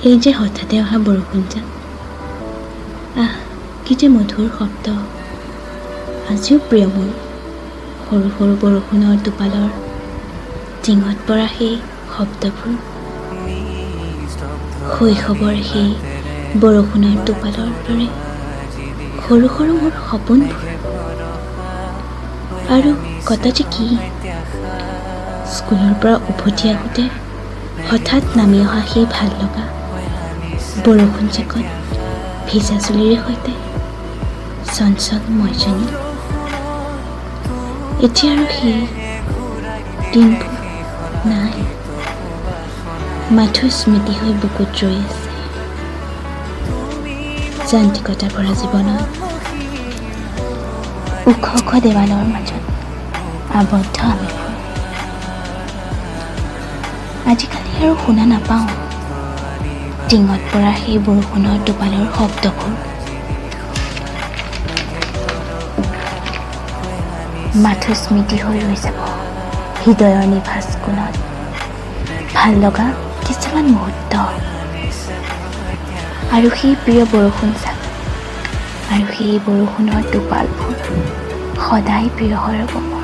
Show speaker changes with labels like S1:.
S1: এই যে হঠাতে অহা বৰষুণজাক, কি যে মধুৰ শব্দ। আজিও প্ৰিয় মোৰ সৰু সৰু বৰষুণৰ টোপালৰ টিঙত পৰা সেই শব্দবোৰ, শৈশৱৰ সেই বৰষুণৰ টোপালৰ দৰে সৰু সৰু মোৰ সপোনবোৰ। আৰু কথা যে কি, স্কুলৰ পৰা উভতি আহোঁতে হঠাৎ নামি অহা সেই ভাল লগা বৰষুণজাকত ভিজা চুলিৰে সৈতে চঞ্চল মইজনী। এতিয়া আৰু সেই দিনবোৰ নাই, মাথো স্মৃতি হৈ বুকুত ৰৈ আছে। যান্ত্ৰিকতা ভৰা জীৱনত ওখ ওখ দেৱালৰ মাজত আবদ্ধ আমি। আজিকালি আৰু শুনা নাপাওঁ টিঙত পৰা সেই বৰষুণৰ টোপালৰ শব্দবোৰ। মাথো স্মৃতি হৈ ৰৈ যাব হৃদয়ৰ নিভাঁজ কোণত ভাল লগা কিছুমান মুহূৰ্ত। আৰু সেই প্ৰিয় বৰষুণজাক আৰু সেই বৰষুণৰ টোপালবোৰ সদায় প্ৰিয় হৈ ৰ'ব।